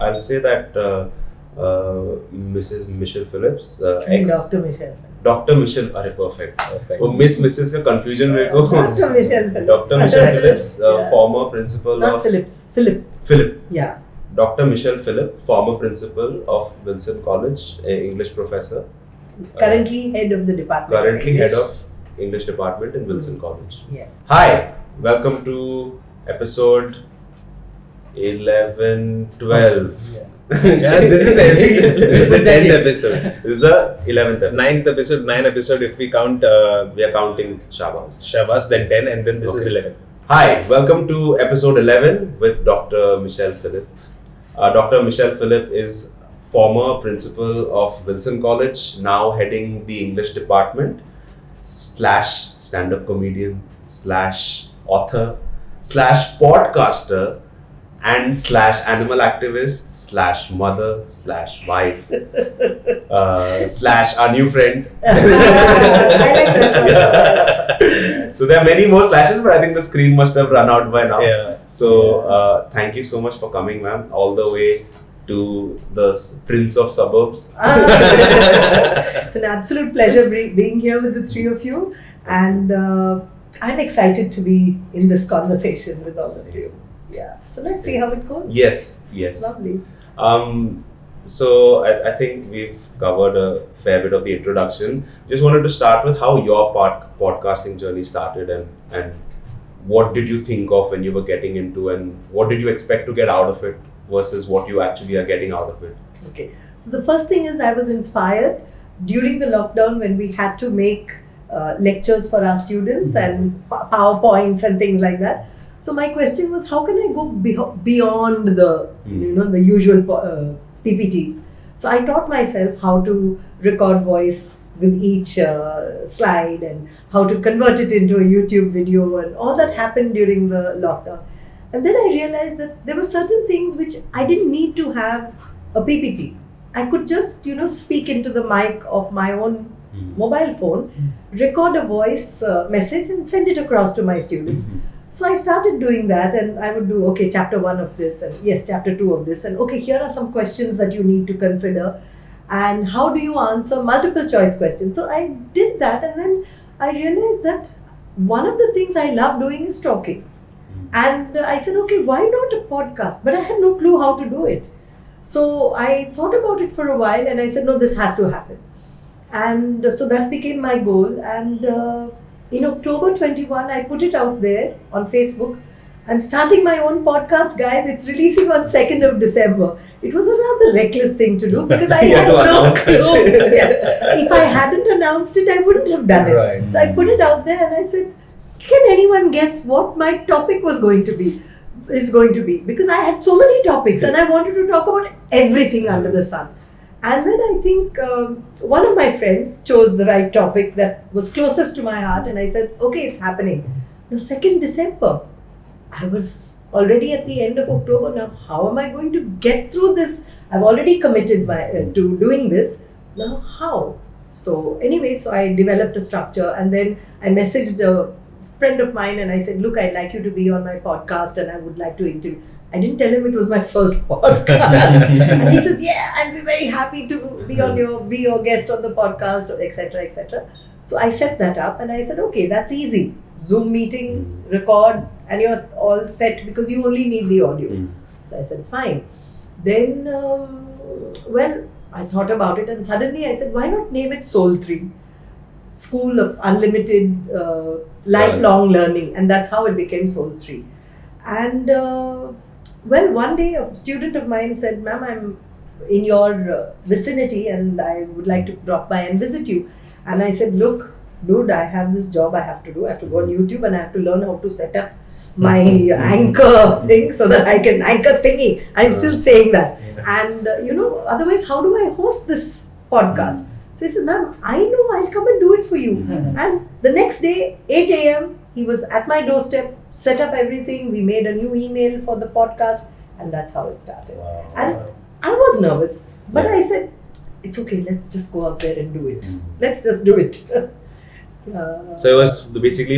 I'll say that Mrs. Michelle Phillips, Dr. Michelle. Dr. Michelle, अरे perfect. वो Miss Mrs. का confusion मेरे को. Dr. Michelle Phillips. Dr. Michelle Phillips, Yeah. former principal Not of Phillips. Philip. Phillip. Yeah. Dr. Michelle Phillip, former principal of Wilson College, English professor. Currently head of the department. Currently of head English. of English department in Wilson College. Yeah. Hi, welcome to episode 11, 12. Yeah, this is the 10th episode. This is the 11th episode. 9th episode, 9 episode if we count We are counting Shabas. then 10 and then this is Okay. 11. Hi, welcome to episode 11 with Dr. Michelle Phillip. Dr. Michelle Phillip is former principal of Wilson College, now heading the English department, / stand-up comedian, / author, / podcaster, and / animal activist, / mother, / wife, / our new friend. I like that one. Yeah. So there are many more slashes, but I think the screen must have run out by now. Yeah. So thank you so much for coming, ma'am, all the way to the Prince of Suburbs. It's an absolute pleasure being here with the three of you, and I'm excited to be in this conversation with all of you. Yeah. So let's see how it goes. Yes. Lovely. So I think we've covered a fair bit of the introduction. Just wanted to start with how your podcasting journey started and what did you think of when you were getting into, and what did you expect to get out of it versus what you actually are getting out of it? Okay. So the first thing is I was inspired during the lockdown when we had to make lectures for our students and PowerPoints and things like that. So my question was, how can I go beyond the the usual PPTs? So I taught myself how to record voice with each slide and how to convert it into a YouTube video, and all that happened during the lockdown. And then I realized that there were certain things which I didn't need to have a PPT. I could just speak into the mic of my own mobile phone, record a voice message and send it across to my students. So I started doing that, and I would do, okay, chapter 1 of this, and yes, chapter 2 of this, and okay, here are some questions that you need to consider, and how do you answer multiple choice questions. So I did that, and then I realized that one of the things I love doing is talking. And I said, okay, why not a podcast? But I had no clue how to do it. So I thought about it for a while, and I said, no, this has to happen. And so that became my goal, and in October 21, I put it out there on Facebook. I'm starting my own podcast, guys. It's releasing on 2nd of December. It was a rather reckless thing to do because I had no clue. Yes. If I hadn't announced it, I wouldn't have done it. Right. So I put it out there and I said, can anyone guess what my topic is going to be? Because I had so many topics and I wanted to talk about everything under the sun. And then I think one of my friends chose the right topic that was closest to my heart, and I said, okay, it's happening. Now, 2nd December, I was already at the end of October. Now, how am I going to get through this? I've already committed to doing this. Now, how? So anyway, so I developed a structure, and then I messaged a friend of mine and I said, look, I'd like you to be on my podcast and I would like to interview. I didn't tell him it was my first podcast. And he says, yeah, I'll be very happy to be your guest on the podcast, etc., etc. So I set that up and I said, okay, that's easy. Zoom meeting, record, and you're all set because you only need the audio. So I said, fine. Then, I thought about it and suddenly I said, why not name it Soul 3? School of Unlimited Lifelong Learning. And that's how it became Soul 3. And one day a student of mine said, ma'am, I'm in your vicinity and I would like to drop by and visit you. And I said, look, dude, I have this job I have to do. I have to go on YouTube and I have to learn how to set up my anchor thing so that I can anchor thingy. I'm still saying that. And otherwise, how do I host this podcast? So he said, ma'am, I know, I'll come and do it for you. And the next day, 8 a.m., he was at my doorstep, set up everything. We made a new email for the podcast, and that's how it started. Wow. And I was nervous, but I said, it's okay, let's just go out there and do it. Let's just do it. So it was basically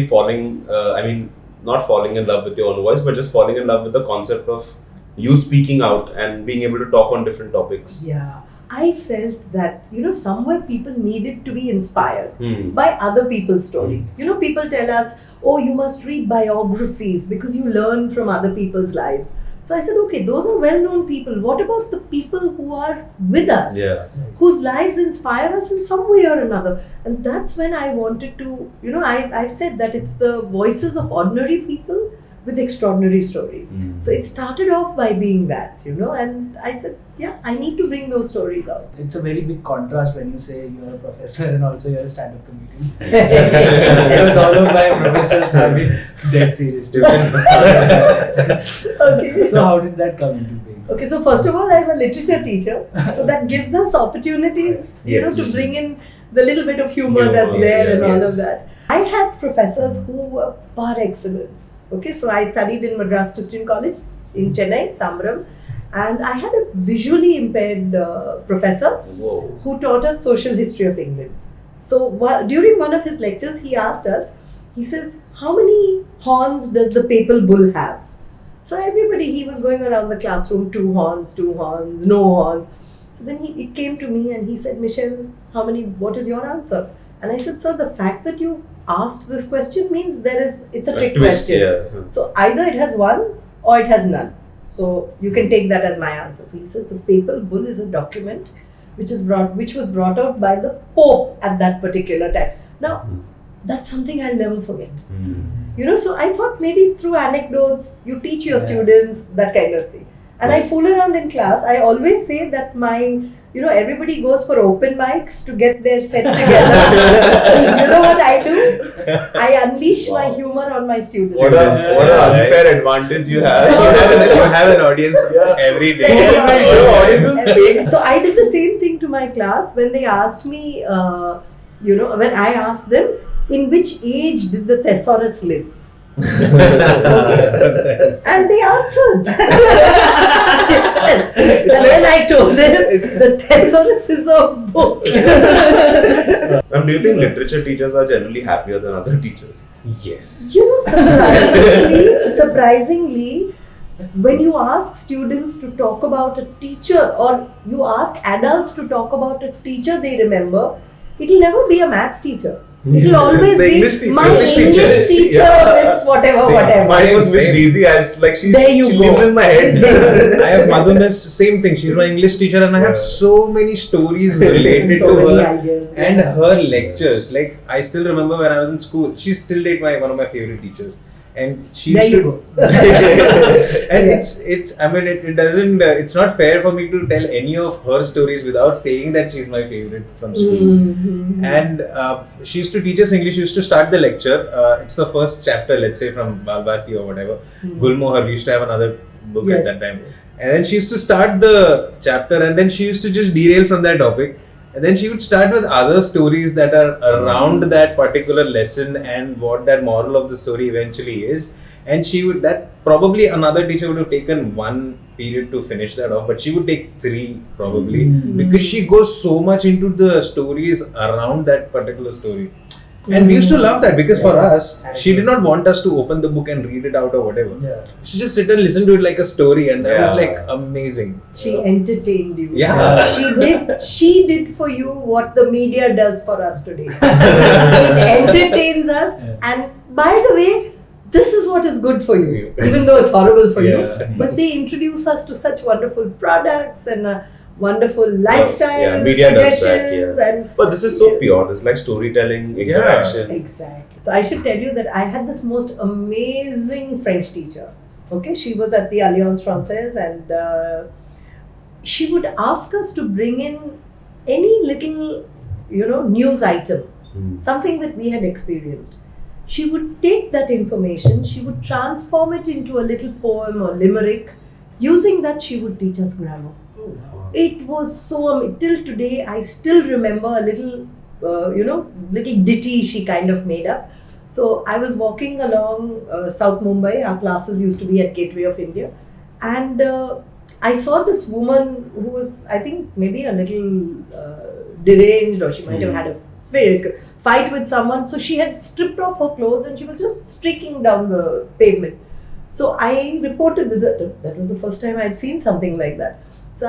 not falling in love with your own voice, but just falling in love with the concept of you speaking out and being able to talk on different topics? Yeah, I felt that, somewhere people needed to be inspired Hmm. by other people's stories. People tell us, oh, you must read biographies because you learn from other people's lives. So I said, okay, those are well-known people. What about the people who are with us? Yeah. Whose lives inspire us in some way or another? And that's when I wanted to, I've said that it's the voices of ordinary people with extraordinary stories. Mm. So it started off by being that, and I said, yeah, I need to bring those stories out. It's a very big contrast when you say you're a professor and also you're a stand-up comedian. Because all of my professors have been dead serious too. Okay. So how did that come into being? Okay, so first of all, I'm a literature teacher. So that gives us opportunities, Yes. to bring in the little bit of humor that's Humor, there yes, and all yes. of that. I had professors who were par excellence. Okay, so I studied in Madras Christian College in Chennai, Tambaram, and I had a visually impaired professor Whoa. who taught us social history of England. So during one of his lectures, he asked us, he says, how many horns does the papal bull have? So he was going around the classroom, 2 horns, no horns. So then it came to me and he said, Michelle, what is your answer? And I said, sir, the fact that you asked this question means it's a trick twist, question. yeah. So either it has one or it has none. So you can take that as my answer. So he says the papal bull is a document which was brought out by the Pope at that particular time. Now, that's something I'll never forget. So I thought maybe through anecdotes, you teach your students that kind of thing. And I fool around in class. I always say that everybody goes for open mics to get their set together. You know what I do? I unleash my humor on my students. What an unfair advantage you have. You have an audience every day. Your audience is big. So I did the same thing to my class when they asked me, when I asked them, in which age did the thesaurus live? And they answered. Yes. And when I told them, the thesaurus is a book. Do you think literature teachers are generally happier than other teachers? Yes. Surprisingly, when you ask students to talk about a teacher or you ask adults to talk about a teacher they remember, it'll never be a maths teacher. It'll always The be English teacher. my English English teacher. teacher, Yeah. Miss whatever, Same. whatever. Mine was Miss Same. Daisy. She There you go. lives in my head. I have Madhu Miss, same thing. She's my English teacher, and I have so many stories related So to many her ideas. and her lectures. Like I still remember when I was in school. She's still one of my favorite teachers, and she There used you to. go. And it's I mean it doesn't it's not fair for me to tell any of her stories without saying that she's my favorite from school. Mhm. And she used to teach us English. She used to start the lecture. It's the first chapter, let's say from Balbharti or whatever. Gulmohar. We used to have another book Yes. at that time. And then she used to start the chapter, and then she used to just derail from that topic. And then she would start with other stories that are around that particular lesson and what that moral of the story eventually is. And probably another teacher would have taken 1 period to finish that off, but she would take 3 probably because she goes so much into the stories around that particular story. And we used to love that because for us, she did not want us to open the book and read it out or whatever. Yeah. She just sit and listen to it like a story, and that was like amazing. She entertained you. Yeah. She did for you what the media does for us today. It entertains us, and by the way, this is what is good for you, even though it's horrible for you. But they introduce us to such wonderful products and wonderful lifestyle media does suggestions. that, But this is so pure. It's like storytelling, interaction. Exactly. So I should tell you that I had this most amazing French teacher. Okay, she was at the Alliance Française, and she would ask us to bring in any little, news item, something that we had experienced. She would take that information, she would transform it into a little poem or limerick. Using that, she would teach us grammar. It was so till today. I still remember a little, little ditty she kind of made up. So I was walking along South Mumbai. Our classes used to be at Gateway of India, and I saw this woman who was, I think, maybe a little deranged, or she might have had a fight with someone. So she had stripped off her clothes and she was just streaking down the pavement. So I reported this. That was the first time I'd seen something like that. So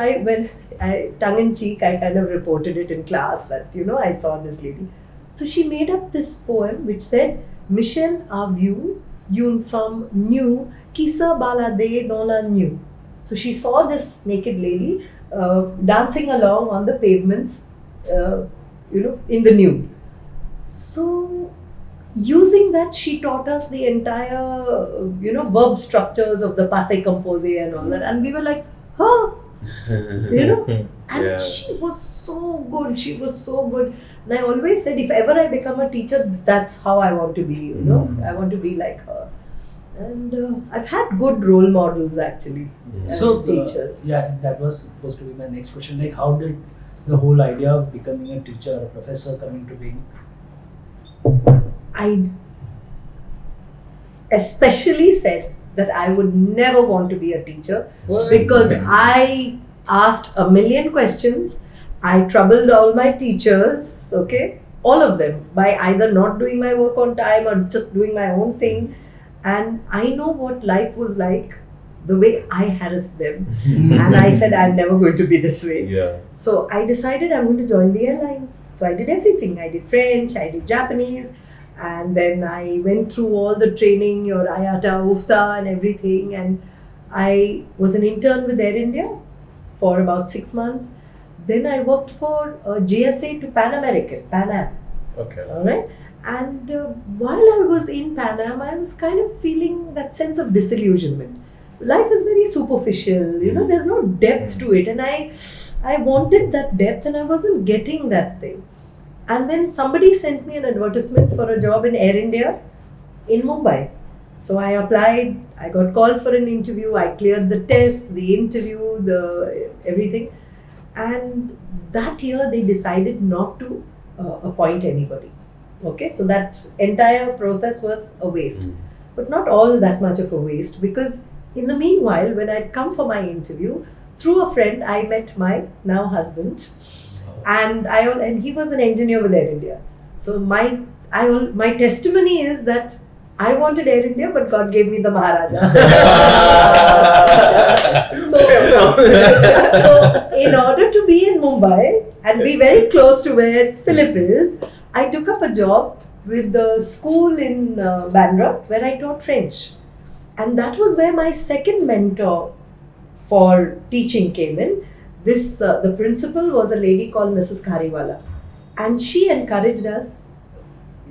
tongue in cheek, I kind of reported it in class that, I saw this lady. So she made up this poem which said, Michel a vu une femme nue qui se baladait dans la nuit. So she saw this naked lady dancing along on the pavements, in the nude. So using that, she taught us the entire, verb structures of the passé composé and all that. And we were like, huh? And Yeah. she was so good. She was so good. And I always said, if ever I become a teacher, that's how I want to be, I want to be like her. And I've had good role models actually, as teachers. That was supposed to be my next question. Like, how did the whole idea of becoming a teacher or a professor come into being? I especially said that I would never want to be a teacher because I asked a million questions. I troubled all my teachers, all of them, by either not doing my work on time or just doing my own thing. And I know what life was like, the way I harassed them. And I said, I'm never going to be this way. Yeah. So I decided I'm going to join the airlines. So I did everything. I did French, I did Japanese, and then I went through all the training, your IATA, UFTA and everything. And I was an intern with Air India for about 6 months. Then I worked for GSA to Pan Am. Okay. All right. And while I was in Pan Am, I was kind of feeling that sense of disillusionment. Life is very superficial, there's no depth to it. And I wanted that depth and I wasn't getting that thing. And then somebody sent me an advertisement for a job in Air India in Mumbai. So I applied, I got called for an interview, I cleared the test, the interview, everything. And that year they decided not to appoint anybody. So that entire process was a waste. But not all that much of a waste, because in the meanwhile, when I'd come for my interview, through a friend, I met my now husband. And he was an engineer with Air India. So my testimony is that I wanted Air India, but God gave me the Maharaja. So in order to be in Mumbai and be very close to where Phillip is, I took up a job with the school in Bandra where I taught French. And that was where my second mentor for teaching came in. The principal was a lady called Mrs. Kariwala. And she encouraged us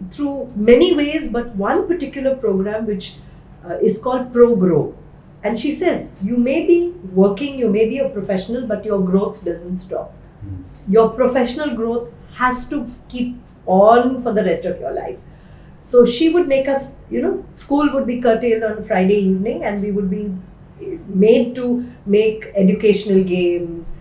through many ways, but one particular program which is called ProGrow. And she says, you may be working, you may be a professional, but your growth doesn't stop. Your professional growth has to keep on for the rest of your life. So she would make us, school would be curtailed on Friday evening and we would be made to make educational games,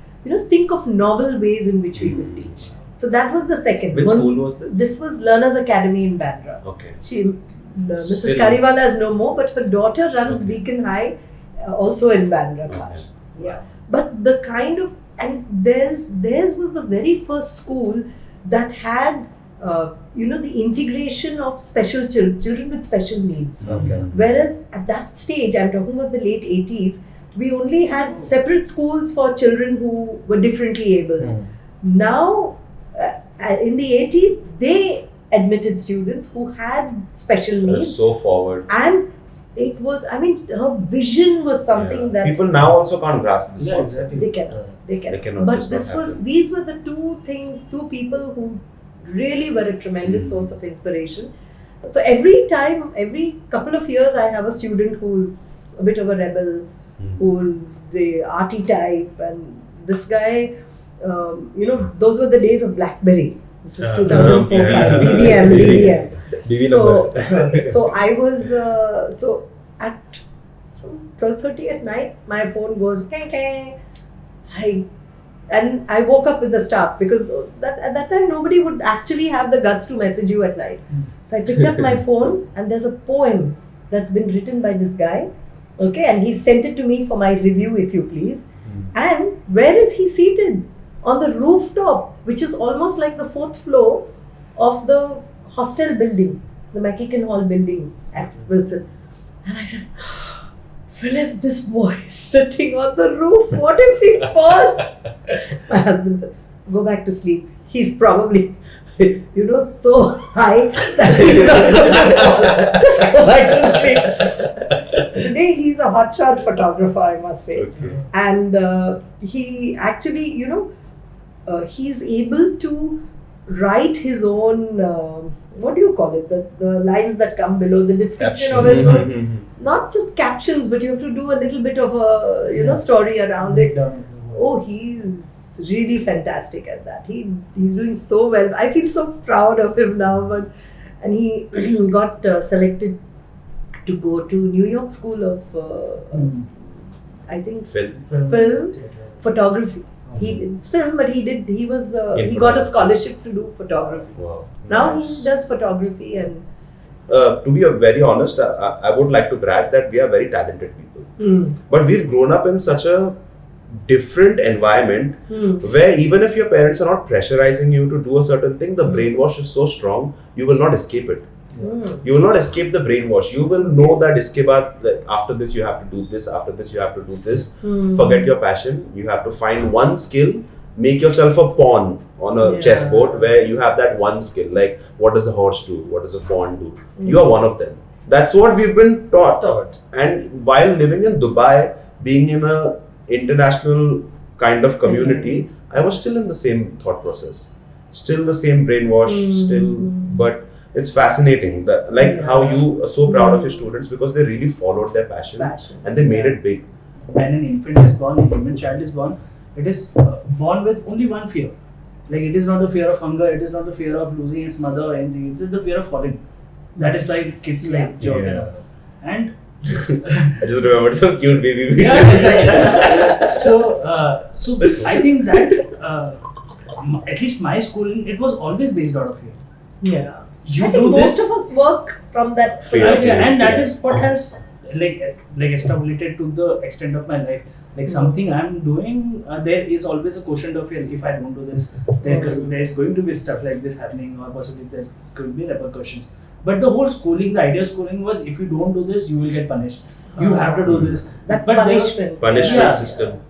think of novel ways in which we could teach. So that was the second. Which school was this? This was Learners Academy in Bandra. Okay. Mrs. Still. Kariwala is no more, but her daughter runs Beacon High, also in Bandra. Okay. Yeah. But the kind of, and theirs was the very first school that had, the integration of special children with special needs. Okay. Whereas at that stage, I'm talking about the late 80s, we only had separate schools for children who were differently able. Now, in the 80s, they admitted students who had special needs. So forward. And it was, her vision was something that people now also can't grasp this concept. Exactly. they cannot. They cannot, But just not happen. these were the two people who really were a tremendous source of inspiration. So every couple of years, I have a student who's a bit of a rebel, who's the arty type, and this guy, those were the days of BlackBerry. This is 2004, BBM. So I was, at 12:30 at night, my phone goes, and I woke up with the start, because at that time nobody would actually have the guts to message you at night. So I picked up my phone and there's a poem that's been written by this guy, and he sent it to me for my review, if you please. And where is he seated? On the rooftop, which is almost like the 4th floor of the hostel building, the McEachen Hall building at Wilson. And I said, Philip, this boy is sitting on the roof. What if he falls? My husband said, go back to sleep. He's probably, so high that he's not going to fall. Just go back to sleep. Today, he's a hotshot photographer, I must say. Okay. And he actually, he's able to write his own, what do you call it? The lines that come below, the description of his work. Not just captions, but you have to do a little bit of a, story around it. Oh, he's really fantastic at that. He's doing so well. I feel so proud of him now. And he got selected to go to New York School of, I think, film photography. It's film, but he got a scholarship to do photography. Wow. Now Nice. he does photography and. To be very honest, I would like to brag that we are very talented people. But we've grown up in such a different environment where even if your parents are not pressurizing you to do a certain thing, the brainwash is so strong, you will not escape it. You will not escape the brainwash. You will know that after this you have to do this, after this you have to do this. Forget your passion. You have to find one skill, make yourself a pawn on a chessboard where you have that one skill. Like, what does a horse do? What does a pawn do? You are one of them. That's what we've been taught. And while living in Dubai, being in a international kind of community, I was still in the same thought process. Still the same brainwash, but it's fascinating that how you are so proud of your students because they really followed their passion. And they made it big. When an infant is born, a human child is born, it is born with only one fear. Like, it is not the fear of hunger, it is not the fear of losing its mother or anything, it is the fear of falling. That is why kids like joke and I just remembered some cute baby video. exactly. So I think that at least my schooling, it was always based out of fear. Yeah. You I think do most this, of us work from that Fear. and that is what has established to the extent of my life. Like, something I'm doing, there is always a quotient of fear. If I don't do this, there is going to be stuff like this happening, or possibly there's going to be repercussions. But the whole schooling, the idea of schooling was, if you don't do this, you will get punished. You have to do this. That But there was- Punishment system.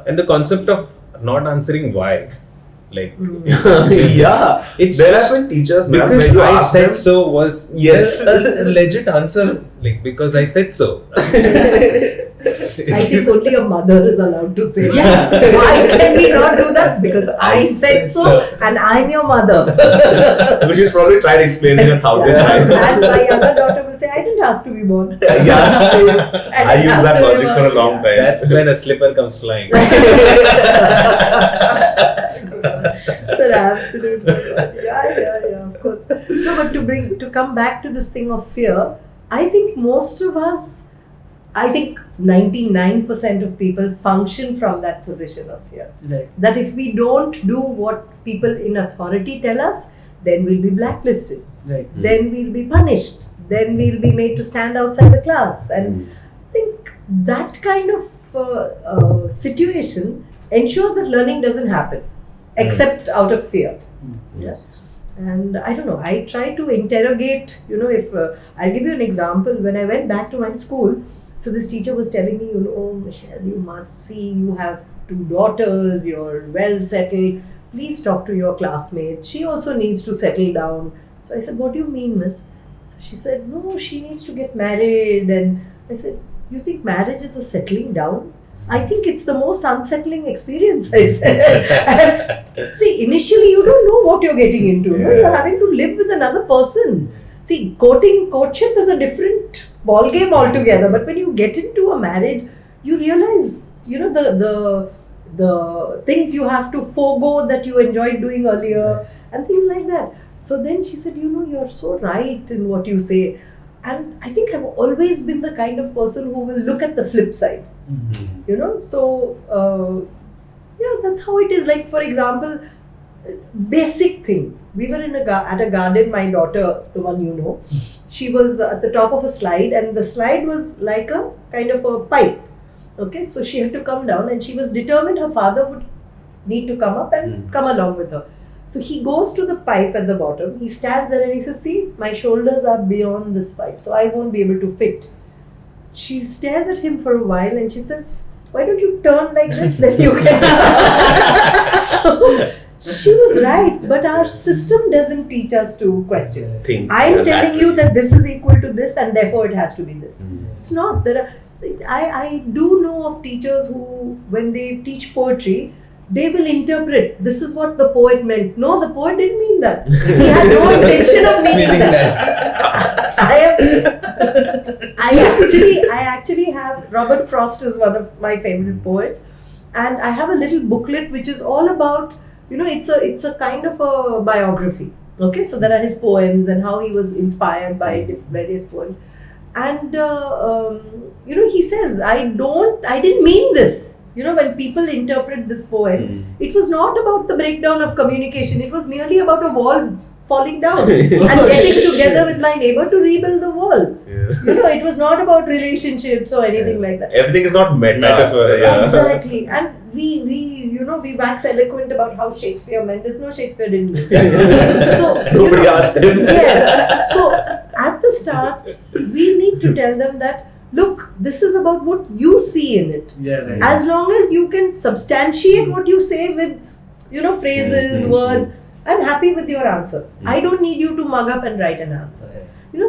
And the concept of not answering why. Like, Yeah. it's There just have been teachers, ma'am, because when you I ask said them, so was Yes. a legit answer. Like, because I said so. I think only a mother is allowed to say Yeah. that. Why can we not do that? Because I said so and I'm your mother. Which is probably tried explaining 1,000 times. As my younger daughter will say, I didn't ask to be born. Yeah, I used that logic for a long time. That's when a slipper comes flying. Sir, absolutely. Yeah, of course. No, but to come back to this thing of fear, I think most of us, I think 99% of people function from that position of fear. Right. That if we don't do what people in authority tell us, then we'll be blacklisted. Right. Then we'll be punished. Then we'll be made to stand outside the class. And I think that kind of situation ensures that learning doesn't happen, except out of fear. Yes. And I don't know, I try to interrogate, if I'll give you an example. When I went back to my school, so this teacher was telling me, Michelle, you must see, you have 2 daughters, you're well settled. Please talk to your classmate. She also needs to settle down. So I said, what do you mean, miss? So she said, no, she needs to get married. And I said, you think marriage is a settling down? I think it's the most unsettling experience, I said. And see, initially you don't know what you're getting into. No? You're having to live with another person. See, courtship is a different ball game altogether. But when you get into a marriage, you realize, the things you have to forego that you enjoyed doing earlier and things like that. So then she said, you're so right in what you say. And I think I've always been the kind of person who will look at the flip side. So that's how it is. Like, for example, basic thing, we were at a garden. My daughter, the one she was at the top of a slide, and the slide was like a kind of a pipe. Okay, so she had to come down, and she was determined her father would need to come up and come along with her. So he goes to the pipe at the bottom, he stands there and he says, see, my shoulders are beyond this pipe, so I won't be able to fit. She stares at him for a while and she says, "Why don't you turn like this? Then you can." So she was right, but our system doesn't teach us to question. Think. I'm Yeah, telling you that this is equal to this and therefore it has to be this. It's not. I do know of teachers who, when they teach poetry, they will interpret, this is what the poet meant. No, the poet didn't mean that. He had no intention of meaning that. I actually have, Robert Frost is one of my favorite poets, and I have a little booklet which is all about, it's a kind of a biography. Okay, so there are his poems and how he was inspired by various poems. And he says, I didn't mean this. When people interpret this poem, it was not about the breakdown of communication. It was merely about a wall falling down and getting together with my neighbor to rebuild the wall. Yeah. It was not about relationships or anything like that. Everything is not metaphor. Yeah. Exactly. And we wax eloquent about how Shakespeare meant this. No, Shakespeare didn't mean so, Nobody asked him. Yes. So at the start, we need to tell them that, look, this is about what you see in it. Yeah, right. As long as you can substantiate what you say with, phrases, words, I'm happy with your answer. I don't need you to mug up and write an answer.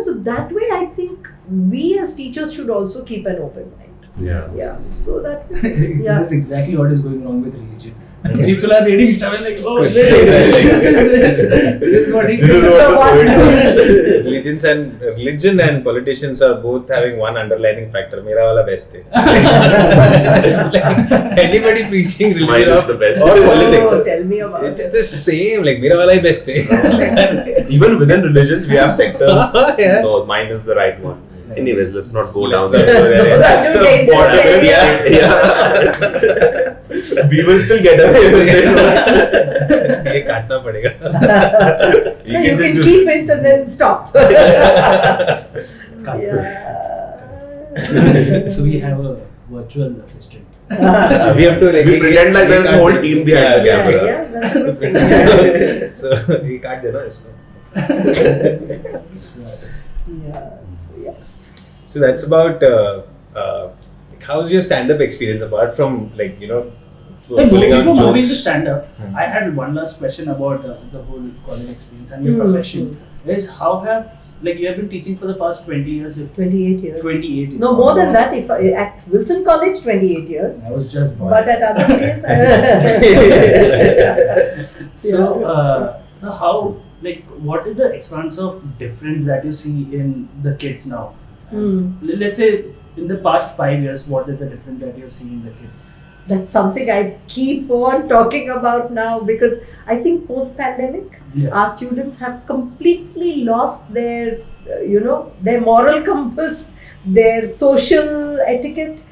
So that way I think we as teachers should also keep an open mind. Yeah. So that That's exactly what is going wrong with religion. And people are reading stuff and like, oh, This this is what he Religion and politicians are both having one underlining factor. Mera wala best hai. Anybody preaching Mine religion is the best. or politics, Oh, tell me about it's it. the same. Like mera wala hi best hai. Even within religions, we have sectors. Yeah. No, mine is the right one. Anyways, let's not go down Let's that not go there. road. That's Those are a too important. dangerous. Yeah. We will still get away with it. ये काटना पड़ेगा. No, you can keep it and then stop. So we have a virtual assistant. We have to like We pretend like there's a whole team behind the Yeah, camera. yeah, that's a good thing. So ये काट देना इसको. Yes. So that's about how's your stand-up experience apart from pulling out Before moving to jokes? stand-up, I had one last question about the whole college experience and your profession. Is how have you have been teaching for the past 20 years? 28 years. 28 years. No, more than that. If at Wilson College, 28 years. I was just born. But at other places, So how what is the expanse of difference that you see in the kids now? Let's say in the past 5 years, what is the difference that you see in the kids? that's something I keep on talking about now, because I think post-pandemic, our students have completely lost their, their moral compass, their social etiquette.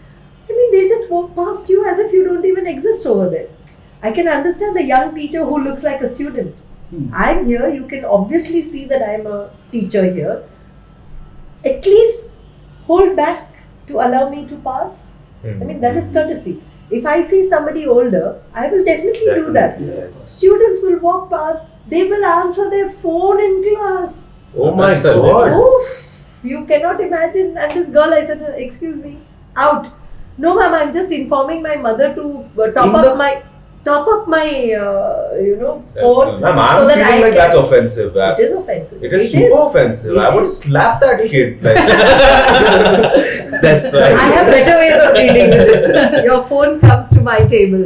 I mean, they just walk past you as if you don't even exist over there. I can understand a young teacher who looks like a student. I'm here, you can obviously see that I'm a teacher here. At least hold back to allow me to pass. I mean, that is courtesy. If I see somebody older, I will definitely do that. Yes. Students will walk past, they will answer their phone in class. Oh my That's a God. Oof, you cannot imagine. And this girl, I said, excuse me, out. No, ma'am, I'm just informing my mother to top up my phone. Ma'am, I'm so that feeling I like can- that's offensive. It is offensive. It is super offensive. I would slap that kid. Like, That's why. I have better ways of dealing with it. Your phone comes to my table,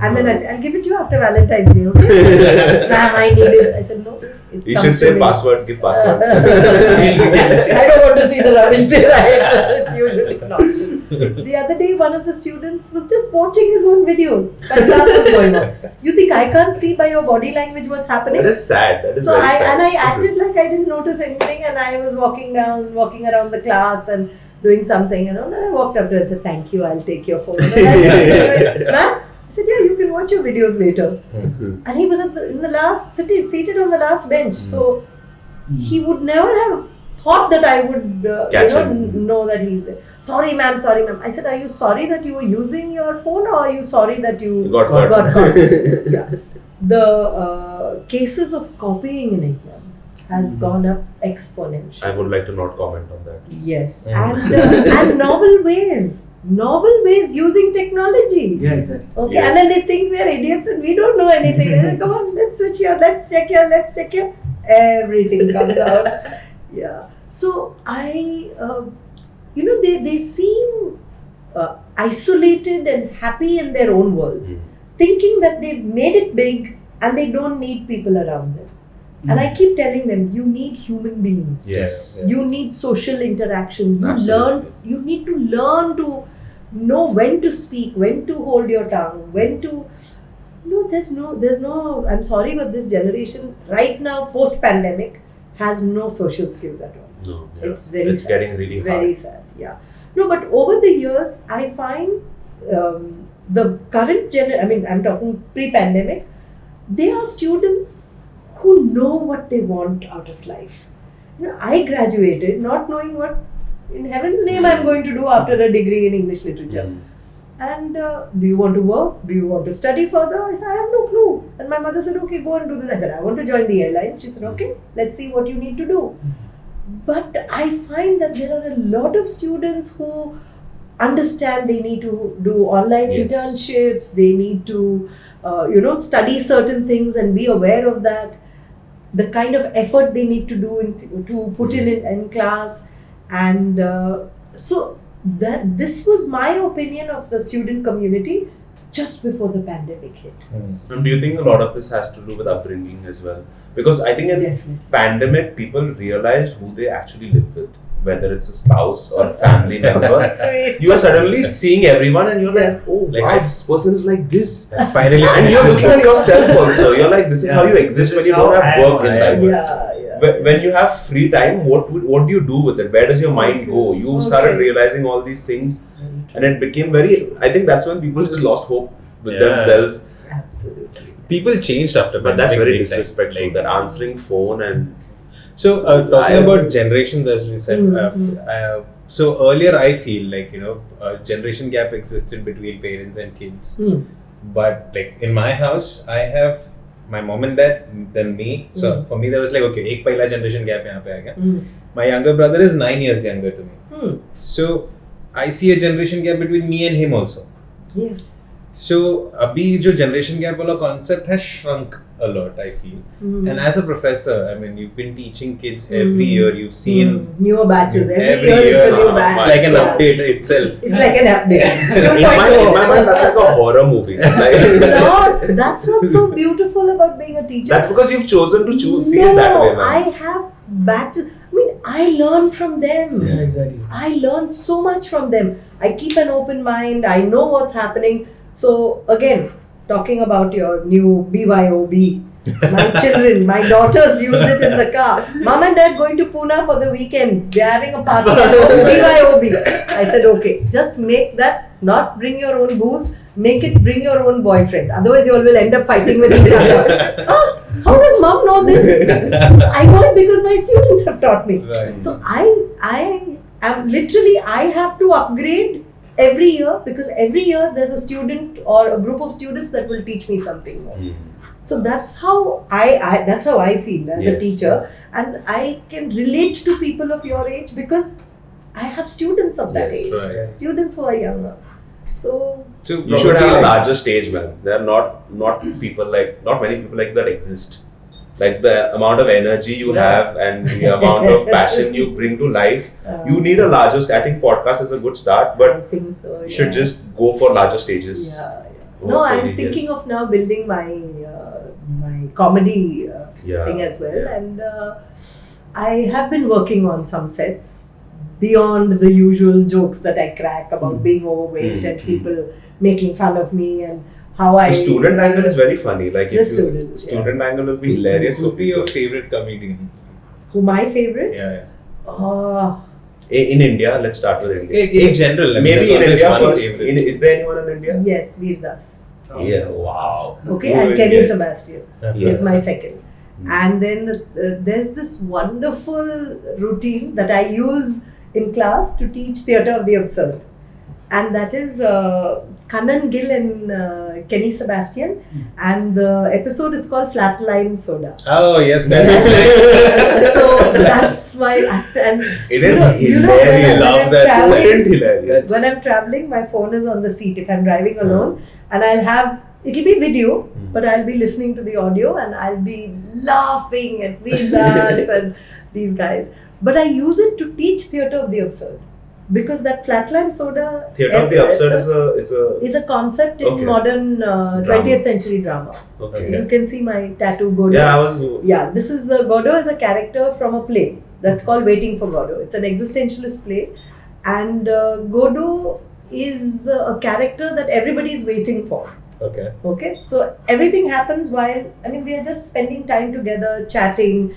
and then I say, I'll give it to you after Valentine's Day, okay? Ma'am, I need it. I said, no. It you comes should to say me. password. Give password. I don't want to see the rubbish they write. It's usually nonsense. The other day, one of the students was just watching his own videos while class was going on. You think I can't see by your body language what's happening? That is sad. That is So very sad. I acted like I didn't notice anything, and I was walking around the class and doing something, and I walked up to her and said, thank you, I'll take your phone. And ma'am, I said, yeah, you can watch your videos later. And he was seated on the last bench, so he would never have thought that I would know that he's there. Sorry ma'am. I said, are you sorry that you were using your phone, or are you sorry that you got caught? Yeah. The cases of copying in exam. has gone up exponentially. I would like to not comment on that. Yes, and novel ways using technology. Yeah, exactly. Okay, Yes. and then they think we are idiots and we don't know anything. And they, come on, let's switch here, let's check here. Everything comes out. Yeah. So they seem isolated and happy in their own worlds, thinking that they've made it big and they don't need people around them. And I keep telling them, you need human beings. Yes. You need social interaction. Absolutely. You need to learn to know when to speak, when to hold your tongue, when to. No, there's no. I'm sorry, but this generation right now, post-pandemic, has no social skills at all. No. It's very It's sad. getting really Very hard. sad. Yeah. No, but over the years, I find the current I'm talking pre-pandemic. They are students who know what they want out of life. I graduated not knowing what in heaven's name I'm going to do after a degree in English literature. And do you want to work? Do you want to study further? I said, I have no clue. And my mother said, okay, go and do this. I said, I want to join the airline. She said, okay, let's see what you need to do. But I find that there are a lot of students who understand they need to do online Yes. internships, they need to study certain things and be aware of that, the kind of effort they need to do to put in class. And so that this was my opinion of the student community just before the pandemic hit. And do you think a lot of this has to do with upbringing as well? Because I think in Definitely. pandemic, people realized who they actually live with, whether it's a spouse or a family member. Sweet. You are suddenly seeing everyone and you're like, oh, Like, wow, this person is like this. Finally, And you're looking at yourself also. You're like, this is how you This exist is when you how don't have I work in am. life. Yeah. When you have free time, what do you do with it? Where does your mind go? You started Okay. realizing all these things, and it became I think that's when people just lost hope with Yeah. themselves. Absolutely. people changed after But that's pandemic very big time. disrespectful. Like, That answering phone and So talking about generations, as we said, Mhm. so earlier I feel like a generation gap existed between parents and kids. But like in my house, I have my mom and dad, then me. So for me, there was like, okay, एक पहला generation gap यहाँ पे आ गया. My younger brother is 9 years younger to me. So I see a generation gap between me and him also. Yeah. So अभी जो generation gap वाला concept has shrunk a lot, I feel. And as a professor, I mean, you've been teaching kids every year. You've seen newer batches. Every every year it's a new year, batch. it's like an Yeah. update itself. It's like an update. in my mind, that's like a horror movie. Like, It's not. That's what's so beautiful about being a teacher. that's because you've chosen to see it that way, man. I have batches. I mean, I learn from them. Yeah, exactly. I learn so much from them. I keep an open mind. I know what's happening. So again, talking about your new BYOB, my children, my daughters used it in the car. Mom and dad going to Pune for the weekend. They're having a party at home. BYOB. I said, okay, just make that. Not bring your own booze. Make it bring your own boyfriend. Otherwise, you all will end up fighting with each other. How does mom know this? I know it because my students have taught me. Right. So I am literally, I have to upgrade every year because every year there's a student or a group of students that will teach me something more. So that's how I feel as a Yes. teacher, and I can relate to people of your age because I have students of that Yes, age, right. students who are younger. So You should have a larger stage, man. There are not people not many people like that exist. Like the amount of energy you have and the amount of passion you bring to life, you need a larger stage. I think podcast is a good start, I but think so. you should just go for larger stages. Yeah. No, Hopefully, I'm thinking yes. of now building my my comedy thing as well, yeah. and I have been working on some sets beyond the usual jokes that I crack about being overweight and people making fun of me and how I. The student angle is very funny. Like The if student, student angle will be hilarious Who for would be your people. favorite comedian? Who my favorite? Yeah. In India, let's start with India. In general, I mean, Maybe there's in always India one first. favorite. Is there anyone in India? Yes, Veer Das. Yeah. Wow. Okay, Who and is- Kenny yes. Sebastian Yes. is my second. And then there's this wonderful routine that I use in class to teach theatre of the absurd. and that is Kannan Gill and Kenny Sebastian, and the episode is called Flat Lime Soda. Oh yes, So that's why, and It is when hilarious. Love I'm that. traveling, Brilliant hilarious. when I'm traveling, my phone is on the seat if I'm driving alone, and it'll be video, but I'll be listening to the audio and I'll be laughing at Vedas and these guys. But I use it to teach theatre of the absurd, because that flat lime soda Theatre of the Absurd is a is a concept in Okay. modern 20th century drama. okay. You can see my tattoo Godot. Yeah, This is Godot is a character from a play that's called Waiting for Godot. It's an existentialist play, and Godot is a character that everybody is waiting for. Okay. Okay, so everything happens while, they are just spending time together, chatting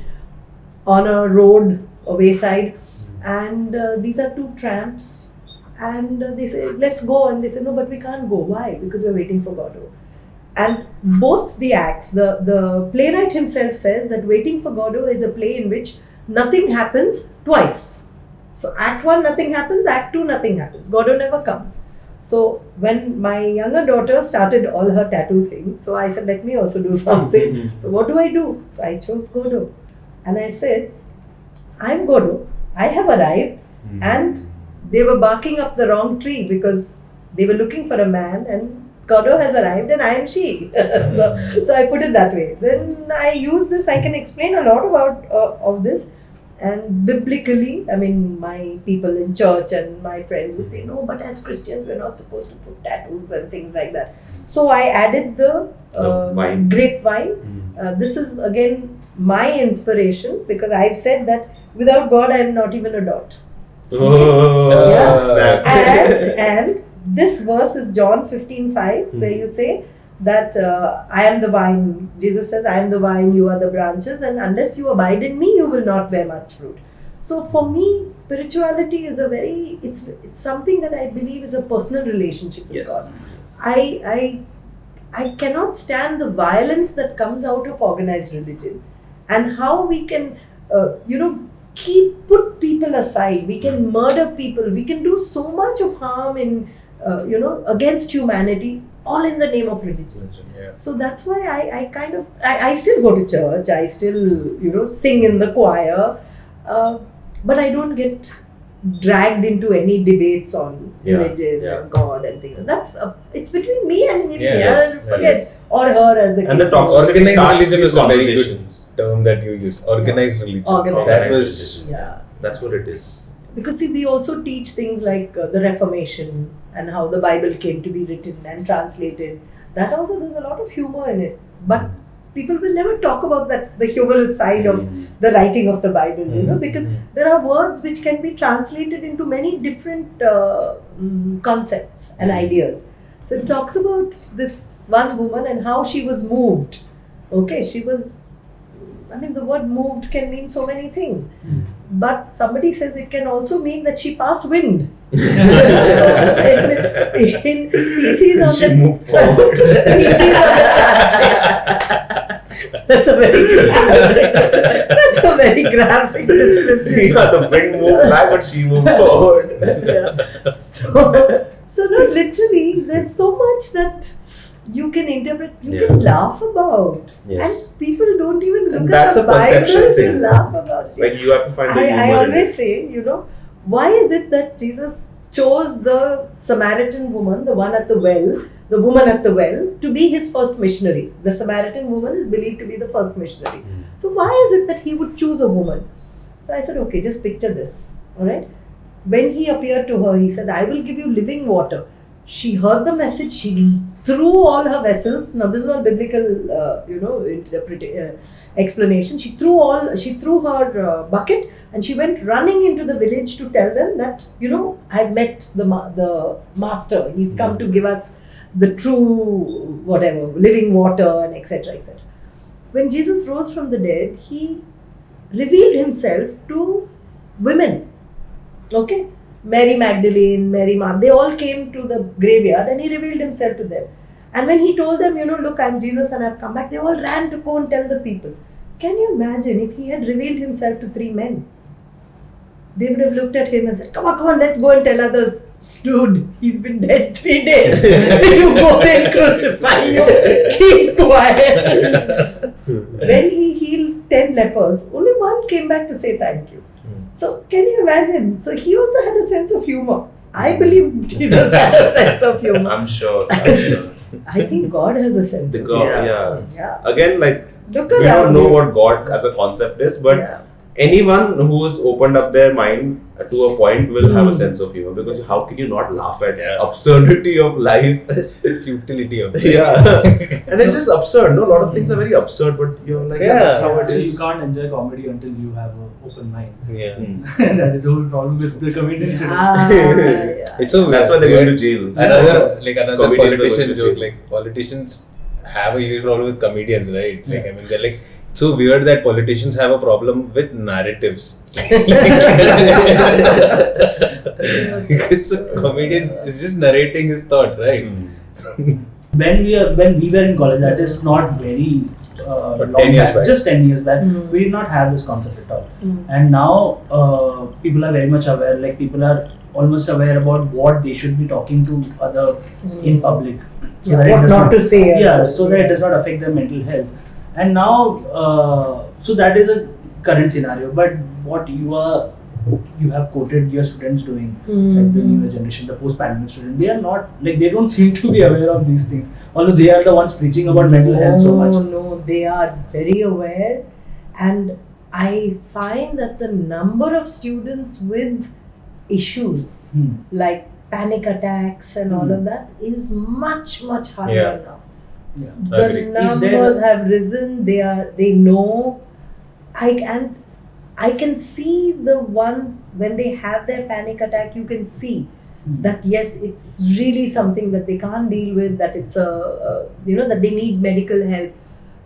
on a road, a wayside, and these are two tramps, and they say, let's go, and they say, no, but we can't go. Why? Because we're waiting for Godot. And both the acts, the playwright himself says that Waiting for Godot is a play in which nothing happens twice. So act 1 nothing happens, act 2 nothing happens, Godot never comes. So when my younger daughter started all her tattoo things, so I said, let me also do something. So what do I do? So I chose Godot, and I said, I'm Godot, I have arrived, and they were barking up the wrong tree because they were looking for a man, and Godot has arrived and I am she. So I put it that way. Then I use this, I can explain a lot about of this. And biblically, my people in church and my friends would say, no, but as Christians, we're not supposed to put tattoos and things like that. So I added the wine. grapevine. This is again my inspiration, because I've said that without God, I'm not even a dot. Oh, Yeah. snap. And this verse is John 15:5, where you say that I am the vine. Jesus says, I am the vine, you are the branches, and unless you abide in me, you will not bear much fruit. So for me, spirituality is it's something that I believe is a personal relationship with God. I cannot stand the violence that comes out of organized religion, and how we can, put people aside. We can murder people. We can do so much of harm in, against humanity, all in the name of religion. Yeah. So that's why I still go to church. I still, sing in the choir, but I don't get dragged into any debates on religion and God and things. That's it's between me and him. Or her, as the case. And the is. toxicity Organized starts religion these is a very good conversations. term that you used. Organized religion. Organized That was Yeah. That's what it is. Because see, we also teach things like the Reformation and how the Bible came to be written and translated. That also, there's a lot of humor in it. But people will never talk about the humorous side of the writing of the Bible, because there are words which can be translated into many different concepts and ideas. So it talks about this one woman and how she was moved. Okay, she was, the word moved can mean so many things. But somebody says it can also mean that she passed wind. So in theses on She the moved forward. theses on the translate. That's a very graphic description. The wind moved back, but she moved forward. Yeah. So no, literally, there's so much that you can interpret, you can laugh about. Yes. And people don't even look And at that's the a perception Bible to thing. laugh about it. Like, you have to find the humor I in always it. say, why is it that Jesus chose the Samaritan woman, the woman at the well, to be his first missionary? The Samaritan woman is believed to be the first missionary. So why is it that he would choose a woman? So I said, okay, just picture this, alright? When he appeared to her, he said, I will give you living water. She heard the message, she threw all her vessels. Now this is all biblical, explanation. She threw her bucket, and she went running into the village to tell them that, I've met the master. He's come to give us the true, living water, and etc., etc. When Jesus rose from the dead, he revealed himself to women. Okay? Mary Magdalene, Mary Martha, they all came to the graveyard, and he revealed himself to them. And when he told them, look, I'm Jesus and I've come back, they all ran to go and tell the people. Can you imagine if he had revealed himself to 3 men? They would have looked at him and said, come on, let's go and tell others. dude, he's been dead 3 days. You go and crucify you. Keep quiet. When he healed 10 lepers, only one came back to say thank you. So can you imagine? So he also had a sense of humor. I believe Jesus had a sense of humor. I'm sure. I think God has a sense The of God, humor. yeah. Yeah. Again, like, Look we around don't know you. what God as a concept is, but Yeah. anyone who's opened up their mind to a point will have a sense of humor, because how can you not laugh at absurdity of life? Futility of Yeah. And it's just absurd. No, a lot of things are very absurd, but you're like, yeah, that's how it So you is. can't enjoy comedy until you have an open mind. Yeah. That is the whole problem with the comedian student. Yeah. It's so That's why they're going to jail. Another Comedians are politician going to joke, jail. like politicians have a huge problem with comedians, right? Like, I mean, they're like, it's so weird that politicians have a problem with narratives. Because the comedian is just narrating his thought, right? When we were in college, that is not very But long 10 years back, back. just 10 years back, Mm. we did not have this concept at all. Mm. And now people are very much aware, like people are almost aware about what they should be talking to others in public. So Yeah, that it what does not to say Yeah, also. so that it does not affect their mental health. And now, so that is a current scenario. But what you have quoted your students doing, like the newer generation, the post-pandemic student, they are not, like, they don't seem to be aware of these things. Although they are the ones preaching about mental health so much. No, they are very aware, and I find that the number of students with issues like panic attacks and all of that is much higher Yeah. now. Yeah. The Agree. numbers have risen. They know. I can see the ones when they have their panic attack. You can see that yes, it's really something that they can't deal with. That it's that they need medical help.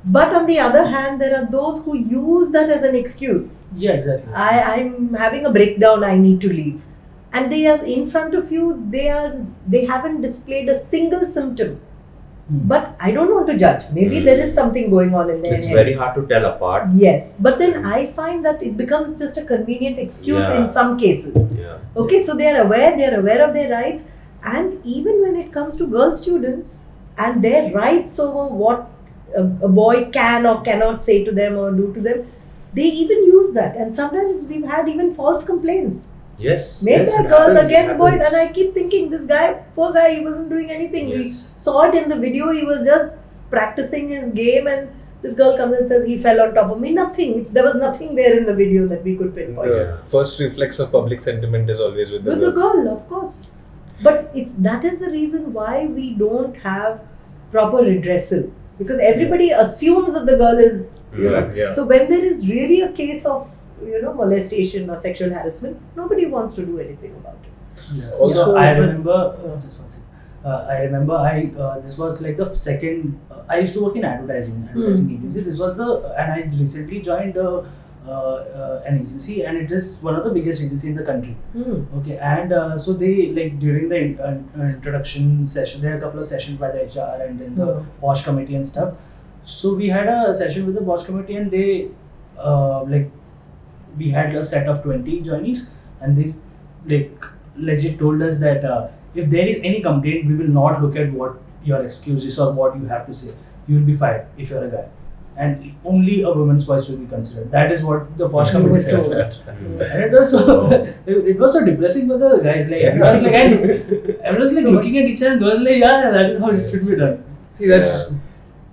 But on the other hand, there are those who use that as an excuse. Yeah, exactly. I'm having a breakdown. I need to leave, and they are in front of you. They haven't displayed a single symptom. But I don't want to judge. Maybe there is something going on in their It's heads. very hard to tell apart. Yes, but then I find that it becomes just a convenient excuse Yeah. in some cases. Yeah. Okay, so they are aware of their rights, and even when it comes to girl students and their rights over what a boy can or cannot say to them or do to them, they even use that. And sometimes we've had even false complaints Yes. made yes, by it girls happens, it against boys, happens. and I keep thinking, this guy, poor guy, he wasn't doing anything. Yes. We saw it in the video. He was just practicing his game, and this girl comes and says he fell on top of me. Nothing. There was nothing there in the video that we could pinpoint. The first reflex of public sentiment is always with the With the girl, of course. But that is the reason why we don't have proper redressal, because everybody assumes that the girl is. Yeah. So when there is really a case of molestation or sexual harassment, nobody wants to do anything about it. Yeah. Also, I remember just one second. This was like the second. I used to work in advertising agency. This was and I recently joined an agency, and it is one of the biggest agency in the country. Okay, and so they, like, during the introduction session, there are a couple of sessions by the HR and then the WASH committee and stuff. So we had a session with the WASH committee, and they we had a set of 20 joinees, and they legit told us that if there is any complaint, we will not look at what your excuse is or what you have to say. You will be fired if you're a guy, and only a woman's voice will be considered. That is what the WASH committee said. And it was so it was so depressing for the guys. Like everyone was like looking at each other, and girls like, yeah, that is how it should be done. See, that's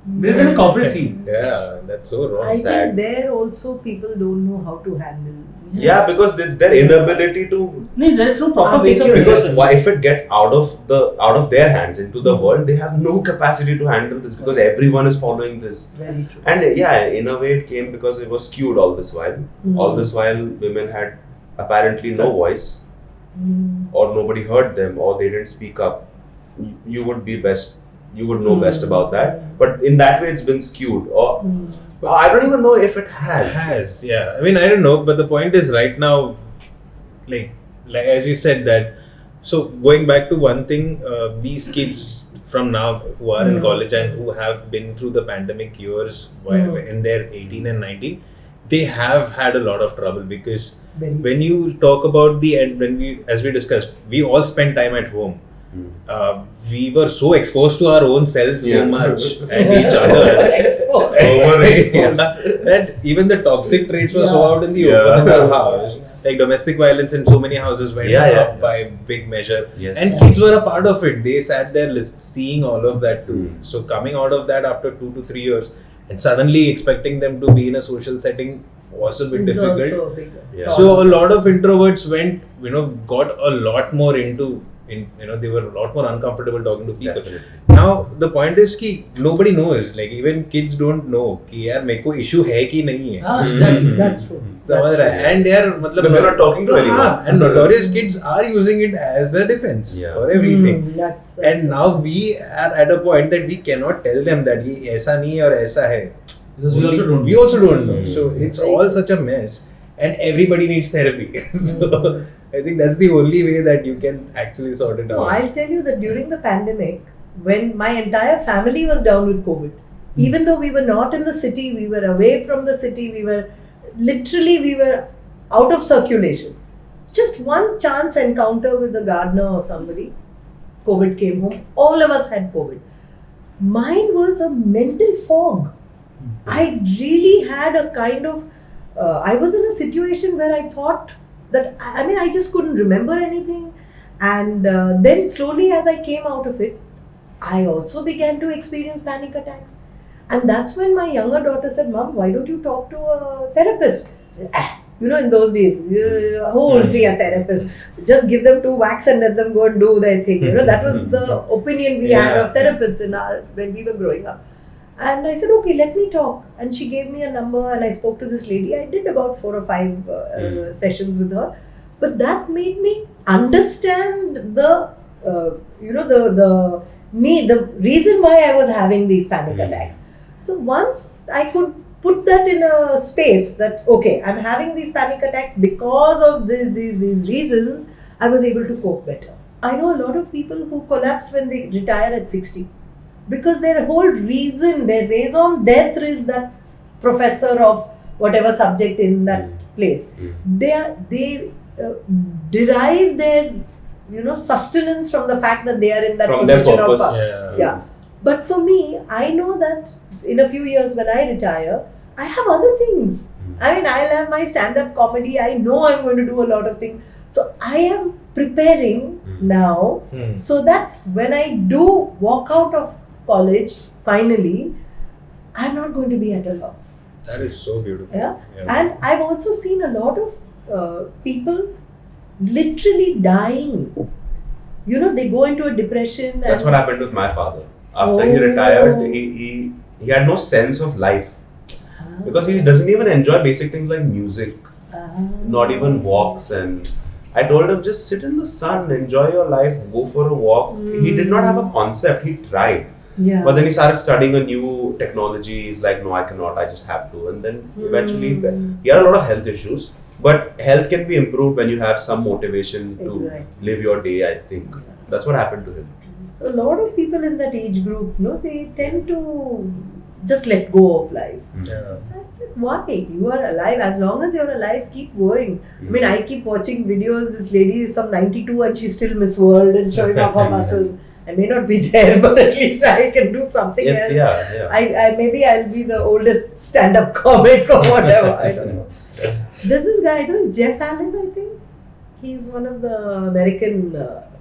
This is a corporate scene. yeah, that's so wrong. I Sad. think there also people don't know how to handle. Yeah, because it's their inability to. No, there's no proper ways of Because redressal. if it gets out of their hands into the world, they have no capacity to handle this, because everyone is following this. Very true. And yeah, in a way, it came because it was skewed all this while. All this while, women had apparently no voice, or nobody heard them, or they didn't speak up. You would be best. You would know best about that. But in that way, it's been skewed. Or I don't even know if it has. Yeah. I mean, I don't know, but the point is, right now, like as you said that. So going back to one thing, these kids from now who are in college and who have been through the pandemic years, while in their 18 and 19, they have had a lot of trouble because Very when you talk about the end, as we discussed, we all spend time at home. We were so exposed to our own selves so much and each other. Exposed. Overexposed. That even the toxic traits were so out in the open in the house. Like domestic violence in so many houses went up by big measure. Yes. And kids were a part of it. They sat there seeing all of that too. So coming out of that after 2 to 3 years and suddenly expecting them to be in a social setting was a bit It's difficult. also a big So a lot of introverts went, got a lot more into, they were a lot more uncomfortable talking to people. Definitely. Now the point is कि nobody knows, like even kids don't know कि यार मेरे को issue है कि नहीं है. Exactly. That's true. समझ रहा है? And यार मतलब Because they're not talking to anyone. हाँ, and notorious kids are using it as a defense for everything. That's And now we are at a point that we cannot tell them that ये ऐसा नहीं है और ऐसा है. Because we also don't We know. also don't know. So it's all such a mess, and everybody needs therapy. So I think that's the only way that you can actually sort it No, out. I'll tell you that during the pandemic, when my entire family was down with COVID, even though we were not in the city, we were away from the city, we were out of circulation. Just one chance encounter with a gardener or somebody, COVID came home, all of us had COVID. Mine was a mental fog. I really had a kind of, I was in a situation where I thought that, I just couldn't remember anything. And then slowly as I came out of it, I also began to experience panic attacks. And that's when my younger daughter said, Mom, why don't you talk to a therapist? In those days, who will see a therapist? Just give them 2 whacks and let them go and do their thing. That was the opinion we had of therapists when we were growing up. And I said, okay, let me talk. And she gave me a number and I spoke to this lady. I did about 4 or 5 sessions with her. But that made me understand the reason why I was having these panic attacks. So once I could put that in a space that, okay, I'm having these panic attacks because of these reasons, I was able to cope better. I know a lot of people who collapse when they retire at 60. Because their whole reason, their raison d'etre is that professor of whatever subject in that place. They derive their sustenance from the fact that they are in that From position their of purpose. power. But for me, I know that in a few years when I retire, I have other things. I'll have my stand-up comedy. I know I'm going to do a lot of things. So I am preparing now so that when I do walk out of college, finally, I'm not going to be at a loss. That is so beautiful. And I've also seen a lot of people literally dying. They go into a depression. That's what happened with my father. After he retired, he had no sense of life. Because he doesn't even enjoy basic things like music, not even walks. And I told him, just sit in the sun, enjoy your life, go for a walk. He did not have a concept, he tried. But then he started studying a new technology. He's like, no, I cannot, I just have to. And then eventually, he had a lot of health issues. But health can be improved when you have some motivation to live your day, I think. That's what happened to him. So a lot of people in that age group, they tend to just let go of life. That's it. Why? You are alive. As long as you're alive, keep going. I keep watching videos. This lady is some 92 and she's still Miss World and showing off her muscles. I may not be there, but at least I can do something else. Maybe I'll be the oldest stand-up comic or whatever. I don't know. There's this guy, Jeff Allen, I think. He's one of the American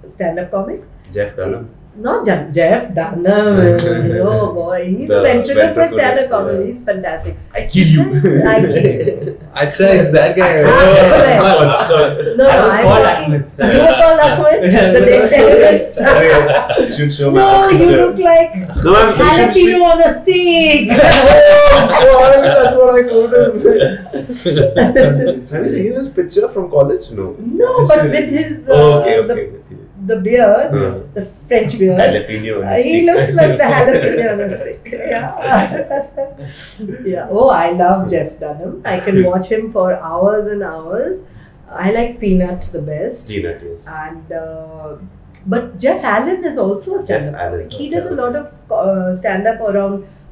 stand-up comics. Jeff Dunham. Not Jeff Dunham. Oh boy, he's a ventriloquist stand-up comedy. He's fantastic. I kill you. I kill you. Acha, is that guy? No, I'm talking. You were called Ahmed? The next terrorist. You should show me. No, you look like jalapeno on a stick. Oh, that's what I told him. Have you seen this picture from college? No. No, but with his the beard, the French beard, jalapeno on a he stick. looks like the jalapeno on a stick. Yeah. Oh, I love Jeff Dunham. I can watch him for hours and hours. I like Peanut the best. Peanut, yes. And but Jeff Allen is also a stand-up. Jeff Allen, He does a lot of stand-up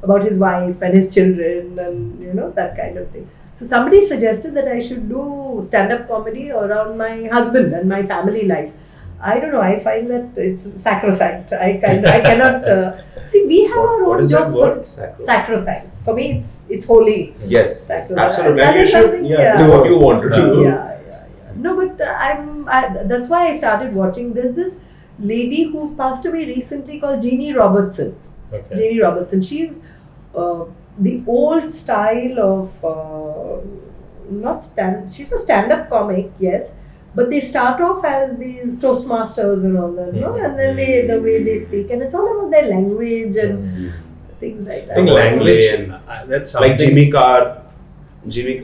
about his wife and his children and that kind of thing. So somebody suggested that I should do stand-up comedy around my husband and my family life. I don't know. I find that it's sacrosanct. I cannot see. We have our What own is that jokes, word? but sacrosanct. For me, it's holy. Yes, Sacrosanct. absolutely. That And you is should something, do what you want to do. Yeah. No, but that's why I started watching. There's this lady who passed away recently called Jeannie Robertson. Okay. Jeannie Robertson. She's the old style of she's a stand-up comic, yes, but they start off as these Toastmasters and all that, no? And then the way they speak, and it's all about their language and things like that. I think language, that's something. Like Jimmy Carr. Jimmy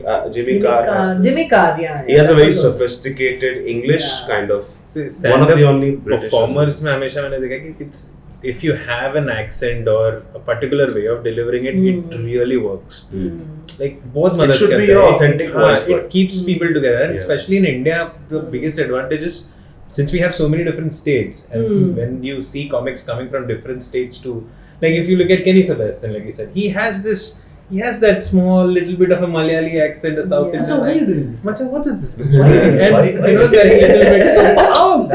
Carr. has this- Jimmy Carr, yeah. He has a very Also. sophisticated English Yeah. kind of. See, One of stand-up the only British. performers में हमेशा मैंने देखा कि it's if you have an accent or a particular way of delivering it, it really works. Like बहुत It मदद should be करता your है. authentic हाँ, voice, it but- keeps people together, and Yeah. especially in India, the biggest advantage is since we have so many different states, and when you see comics coming from different states too, like if you look at Kenny Sebastian, like you said, he has that small little bit of a Malayali accent, a South Yeah. Indian. So why are you doing this? Macha, what is this? Why? And you know that little bit. Wow.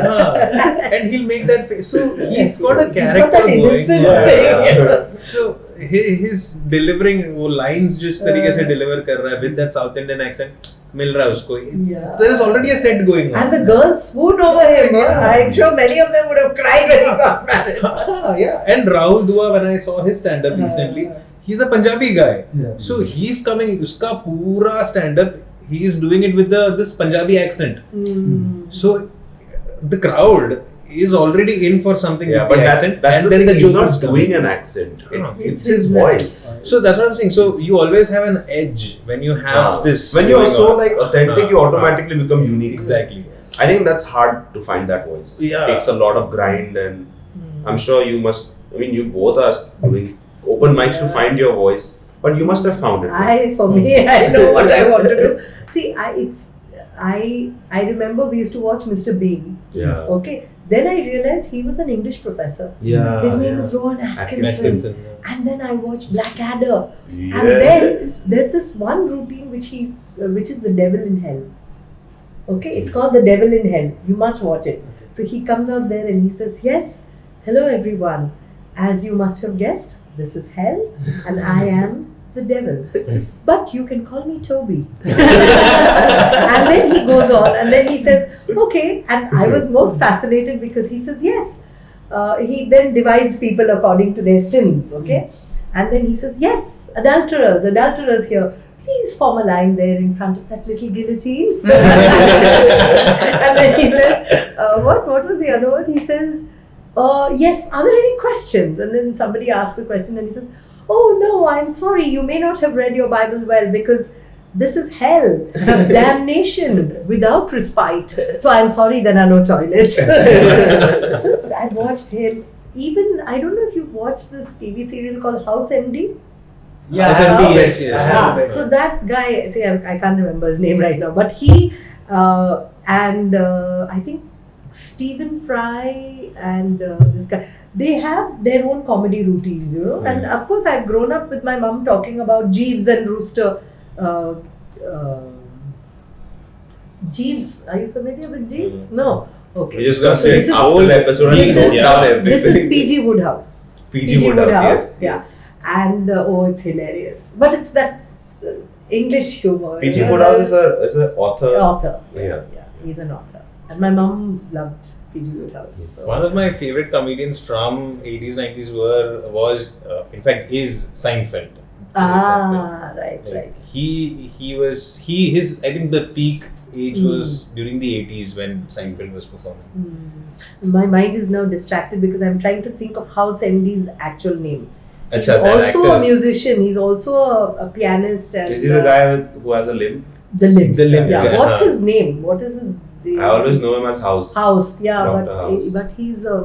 And he'll make that face. So he's got a He's character got that going. innocent Yeah. thing. So his delivering वो lines जिस तरीके से deliver कर रहा है with that South Indian accent मिल रहा है उसको. Yeah. There is already a set going on. And the girls swoon over him. Yeah. I'm sure many of them would have cried when he got married. Yeah. And Rahul Dua, when I saw his stand-up recently, he's a Punjabi guy. Yeah. So he's coming. उसका पूरा stand-up, he is doing it with this Punjabi accent. So the crowd is already in for something Yeah, with but the that's accent, the and thing. then the He's joke not is doing coming. an accent. It's It's his his voice. So that's what I'm saying. So you always have an edge when you have this. When you are going so on. like authentic, you automatically become unique. Exactly. I think that's hard to find that voice. Yeah. It takes a lot of grind, and I'm sure you must. I mean, you both are doing open mics to find your voice, but you must have found it. For me, I know what I want to do. See, I remember we used to watch Mr. Bean. Yeah. Okay. Then I realized he was an English professor. Yeah. His name is Rowan Atkinson. Atkinson. And then I watched Blackadder. Yes. And then there's this one routine which is the devil in hell. Okay, it's called the devil in hell. You must watch it. So he comes out there and he says, "Yes, hello everyone. As you must have guessed, this is hell, and I am the devil. But you can call me Toby." And then he goes on, and then he says, "Okay." And I was most fascinated because he says, "Yes." He then divides people according to their sins. Okay, and then he says, "Yes, adulterers here. Please form a line there in front of that little guillotine." And then he says, what was the other one? He says, "Yes, are there any questions?" And then somebody asks the question and he says, "Oh no, I'm sorry, you may not have read your Bible well because this is hell, damnation without respite. So I'm sorry there are no toilets." I watched him. Even, I don't know if you've watched this TV serial called House MD. Yeah, SMD, yes. So that guy, see, I can't remember his name right now, but he and I think Stephen Fry and this guy, they have their own comedy routines, you know. And of course, I've grown up with my mom talking about Jeeves and Rooster. Jeeves, are you familiar with Jeeves? No. Okay. We're just gonna So say this is- after the episode, this and note is- down everything. This is PG Woodhouse. PG Woodhouse, yes. Yeah. And it's hilarious. But it's that English humor. PG you know, Woodhouse the- is an author. Author. Yeah. He's an author. And my mom loved PG Woodhouse. So. One of my favorite comedians from 80s, 90s was in fact is Seinfeld. Right. His I think the peak age was during the 80s when Seinfeld was performing. My mind is now distracted because I'm trying to think of House MD's actual name. He's Achha, that also a actor's- musician. He's also a pianist. And, Is he the guy who has a limp? The Limp. The Limp, Yeah. yeah. What's his name? What is his name? I always know him as House. House. Yeah, Dr. House. but he's a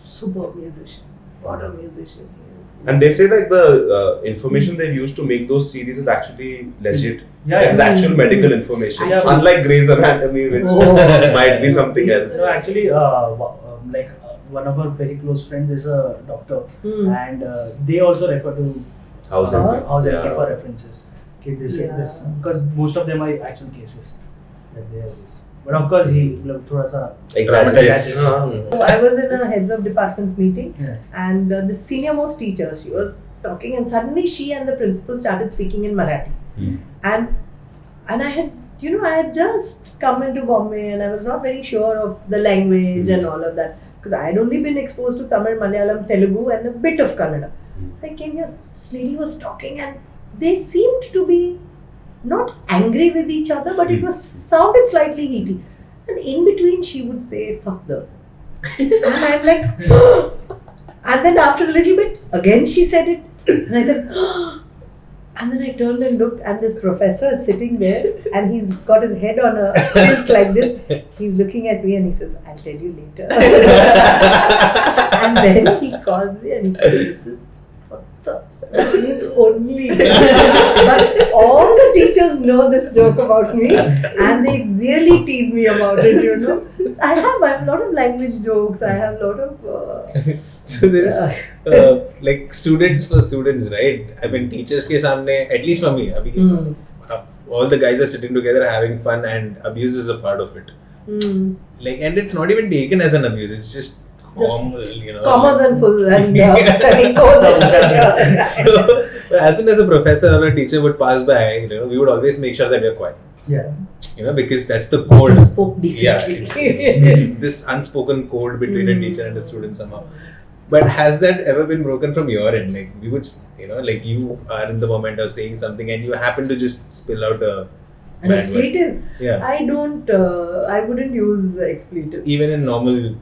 superb musician. What a musician he is. And they say like the information they've used to make those series is actually legit. Yeah, Like, it's yeah. actual medical information. Yeah. Unlike Grey's Anatomy, which Oh. might be something else. So actually, one of our very close friends is a doctor, and they also refer to House Uh-huh. MD. House Yeah. MD for references. okay, this Yeah. because most of them are actual cases that they have used. But of course, he thoda sa Exaggerate. So I was in a heads of departments meeting, Yeah. and the senior most teacher, she was talking, and suddenly she and the principal started speaking in Marathi. And I had just come into Bombay, and I was not very sure of the language and all of that, because I had only been exposed to Tamil, Malayalam, Telugu, and a bit of Kannada. So I came here, this lady was talking, and they seemed to be not angry with each other, but it was sounded slightly heaty. And in between, she would say, "Fuck the," and I'm like, and then after a little bit, again she said it, and I said, and then I turned and looked, and this professor is sitting there, and he's got his head on a tilt like this. He's looking at me, and he says, "I'll tell you later." And then he calls me, and he says, "This is fuck the," which means only. But all the teachers know this joke about me, and they really tease me about it, you know. I have a lot of language jokes. I have a lot of. So there's like students for students, right? I mean, teachers ke samne, at least for me, abhi, all the guys are sitting together having fun, and abuse is a part of it. Like, and it's not even taken as an abuse. It's just formal, you know. Commas like, and full and semicolons. So, as soon as a professor or a teacher would pass by, you know, we would always make sure that we're quiet. Yeah. You know, because that's the code. Spoke decently. Yeah, it's this unspoken code between a teacher and a student somehow. But has that ever been broken from your end? Like, we would, you know, like you are in the moment of saying something and you happen to just spill out An bad word. expletive? Yeah. I wouldn't use expletives. Even in normal.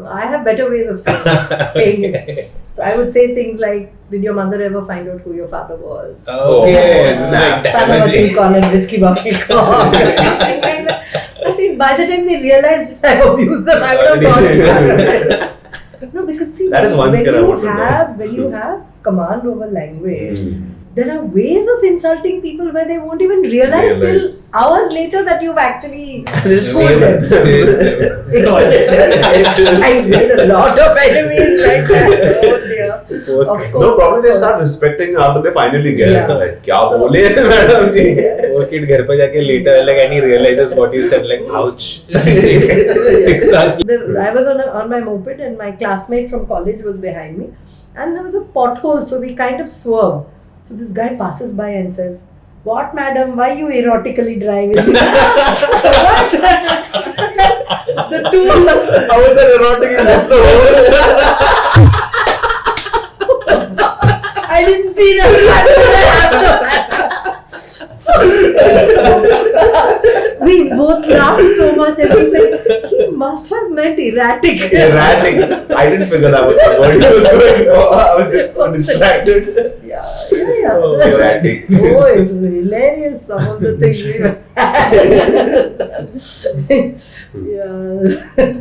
I have better ways of saying it. So I would say things like, "Did your mother ever find out who your father was?" Okay, this is like damaging. Son of a whiskey bottle corn. I mean, by the time they realized that I abused them, I would have gone. No, because see, That is one when skill I you want to know. have when you have command over language, there are ways of insulting people where they won't even realize till hours later that you've actually scolded them. I made a lot of enemies like that. Oh dear. Of course, No, probably of they course. start respecting after they finally get Yeah. it. Like, kya So- bole madam ji? Poor kid घर पे जाके later, like, and he realizes what you said, like, ouch. 6 hours. I was on my moped, and my classmate from college was behind me, and there was a pothole, so we kind of swerved. So this guy passes by and says, "What, madam? Why you erotically driving?" What? The two of us. How is that erotic? That's the whole. I didn't see that. We both laughed so much, and we said, "He must have meant erratic." Erratic. I didn't figure that was the word he was going for. I was just so distracted. Yeah. Oh, erratic. Oh, it's hilarious, some of the things we Yeah.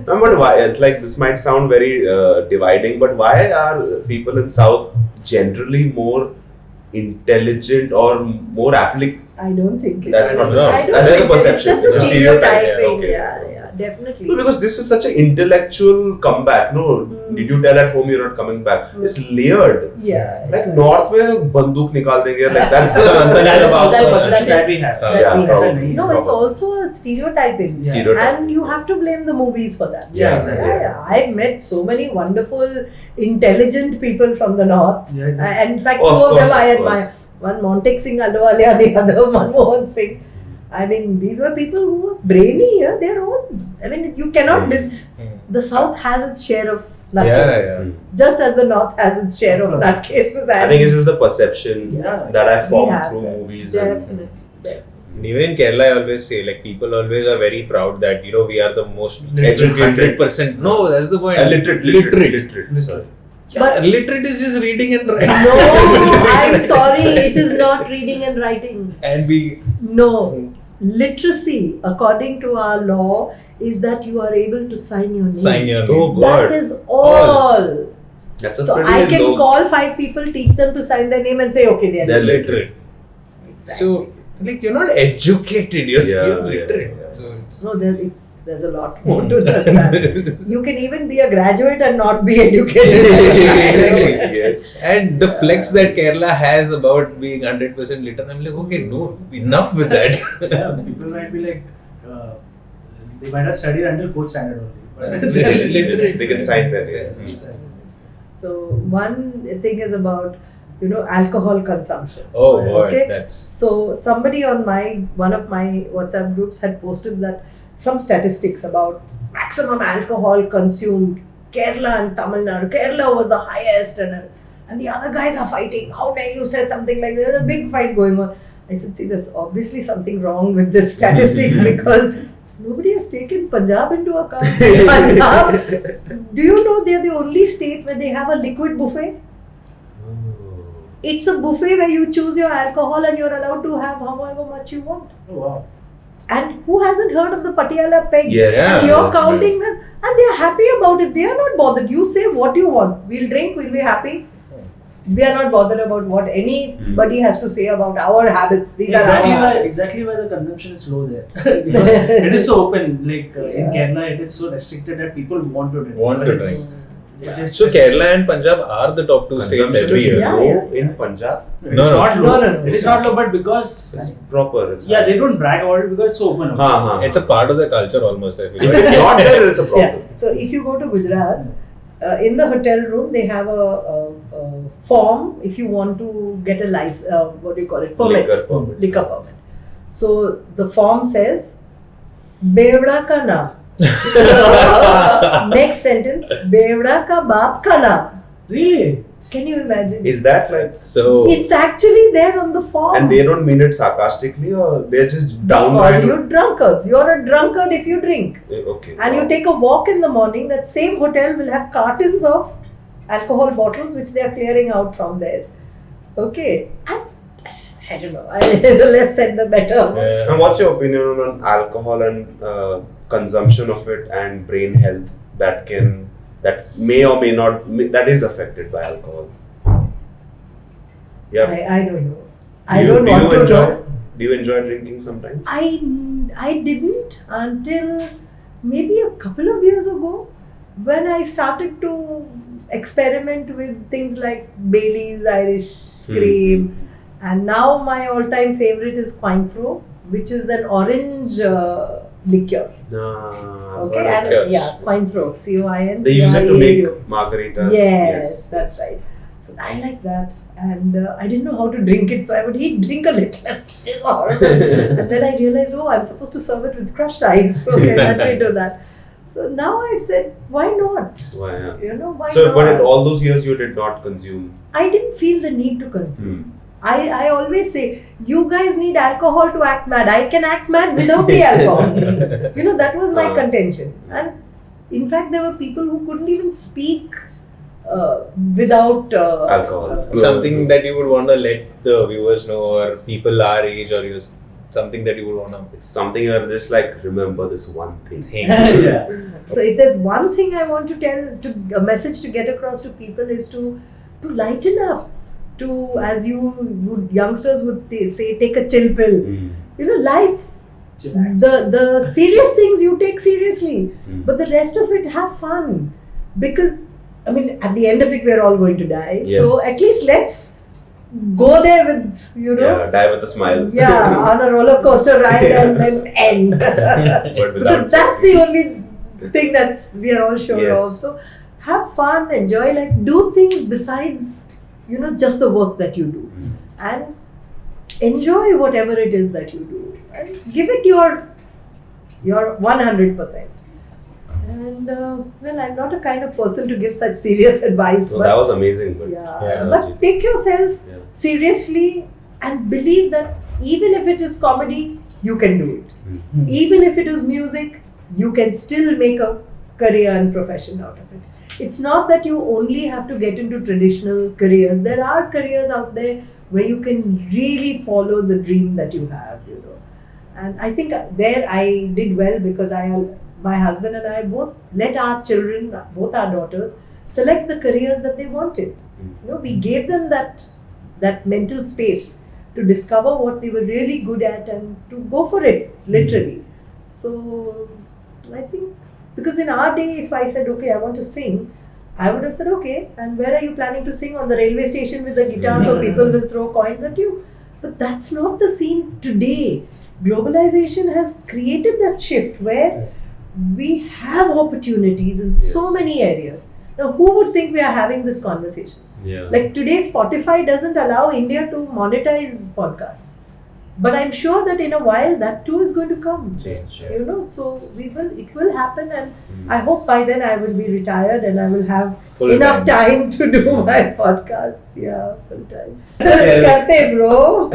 But why? It's like this might sound very dividing, but why are people in South generally more intelligent or more applicable? I don't think That's not no. I don't That's think a perception. It's just a It's a stereotype, stereotyping. yeah, okay. Yeah, definitely. No, because this is such an intellectual comeback. No, did you tell at home you're not coming back? It's layered. Yeah. Like North में बंदूक निकाल देंगे. Like that's the That is about that it. perception that we have. that Yeah, we probably. have. No, it's also a stereotyping. Yeah. Stereotype. And you have to blame the movies for that. Yeah, exactly. Yeah. I've met so many wonderful, intelligent people from the north. Yeah, exactly. And in fact, Of two of them course, I of admire. course. One Montek Singh Alwalia, the other Manmohan Singh. I mean, these were people who were brainy. Yeah? They're all. I mean, you cannot. The South has its share of nutcases, Yeah. just as the North has its share of nutcases. I think it's just the perception Yeah. that I We formed have through that. movies. Definitely. And even in Kerala, I always say, like, people always are very proud that, you know, we are the most Literate. 100%. No, that's the point. Literate. Sorry. Yeah, But- literate is just reading and writing. No, I'm sorry, it is not reading and writing. And we. No. Literacy, according to our law, is that you are able to sign your name. Sign your Oh, name. God. That is all. That's a So pretty I can low. call 5 people, teach them to sign their name, and say, okay, they are They're literate. literate. Exactly. So, Like, you're not educated, you're Yeah, literate. yeah. So it's No, there's a lot more to just that. You can even be a graduate and not be educated. Exactly. Yes. And the flex that Kerala has about being 100% literate, I'm like, okay, no, enough with that. Yeah, people might be like, they might have studied until 4th standard only. But Literate. They can sign that. Yeah. So one thing is about alcohol consumption. Oh, boy, Okay. that's. So somebody on one of my WhatsApp groups had posted that some statistics about maximum alcohol consumed Kerala and Tamil Nadu. Kerala was the highest, and the other guys are fighting. How dare you say something like that? There's a big fight going on. I said, see, there's obviously something wrong with this statistics because nobody has taken Punjab into account. Punjab, do you know they're the only state where they have a liquid buffet? It's a buffet where you choose your alcohol and you're allowed to have however much you want. Oh, wow. And who hasn't heard of the Patiala peg? Yes. And you're Yes. counting them and they're happy about it. They are not bothered. You say what you want. We'll drink, we'll be happy. We are not bothered about what anybody has to say about our habits. These are our habits. Exactly why the consumption is low there. Because it is so open. Like in Kerala, it is so restricted that people want to drink. Want to Because it's- drink. it is So just- Kerala and Punjab are the top two states Consumption every is year. Yeah, low yeah. in Punjab. It is No, no. not low. No. It is not low, but because It's proper. It's yeah, they don't brag about it because it's so open. It's a part of the culture almost, I feel. When it's not there, it's a Yeah. problem. So if you go to Gujarat, in the hotel room they have a form if you want to get a license. What do you call it? Permit. Liquor permit. Liquor permit. So the form says, "Bevda ka na." Next sentence, "Bevda ka baap ka na." Really? Can you imagine? Is that like? So It's actually there on the form. And they don't mean it sarcastically, or they're just Or downright. you drunkards. You're a drunkard if you drink. Okay. And you take a walk in the morning, that same hotel will have cartons of alcohol bottles which they are clearing out from there. Okay. I don't know. The less said, the better. And what's your opinion on alcohol and consumption of it and brain health that may or may not that is affected by alcohol? Yeah. I don't know. I don't want to know. Do you enjoy drinking sometimes? I didn't until maybe a couple of years ago when I started to experiment with things like Bailey's Irish cream. And now my all-time favorite is Cointreau, which is an orange liqueur. Okay, and liqueurs. Cointreau, C-O-I-N. They use it to make margaritas. Yes, that's right. So I like that, and I didn't know how to drink it, so I would drink a little. It's horrible. And then I realized, I'm supposed to serve it with crushed ice. Okay, let me do that. So now I've said, why not? Why, yeah. Why So, not? but in all those years, you did not consume. I didn't feel the need to consume. I always say, you guys need alcohol to act mad. I can act mad without the alcohol. That was my contention. And in fact, there were people who couldn't even speak without Alcohol. something that you would want to let the viewers know, or people our age, or something that you would want to It's something you're just like, remember this one thing. think. Yeah. So if there's one thing I want to tell, a message to get across to people is to lighten up. To, as youngsters would say, take a chill pill. Life, Chillax. the serious things you take seriously, Mm. but the rest of it, have fun. Because, at the end of it, we're all going to die. Yes. So at least let's go there with, Yeah, die with a smile. yeah, on a roller coaster ride and then end. But Because without that's the only thing we are all sure Yes. of. So have fun, enjoy life, do things besides, just the work that you do, and enjoy whatever it is that you do, and give it your 100%. And I'm not a kind of person to give such serious advice, So but that was amazing. But Yeah. but take yourself Yeah. seriously and believe that even if it is comedy, you can do it. Hmm. Even if it is music, you can still make a career and profession out of it. It's not that you only have to get into traditional careers. There are careers out there where you can really follow the dream that you have, And I think there I did well because my husband and I both let our children, both our daughters, select the careers that they wanted. We gave them that mental space to discover what they were really good at and to go for it, literally. So I think, because in our day, if I said, okay, I want to sing, I would have said, okay, and where are you planning to sing? On the railway station with the guitar so people will throw coins at you? But that's not the scene today. Globalization has created that shift where we have opportunities in so many areas. Now, who would think we are having this conversation? Yeah. Like today, Spotify doesn't allow India to monetize podcasts. But I'm sure that in a while that too is going to come. Change, yeah. You know, so it will happen, and I hope by then I will be retired and I will have Full enough time to do my podcast. Yeah, full time. कुछ करते bro.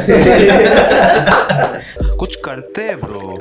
कुछ करते हैं bro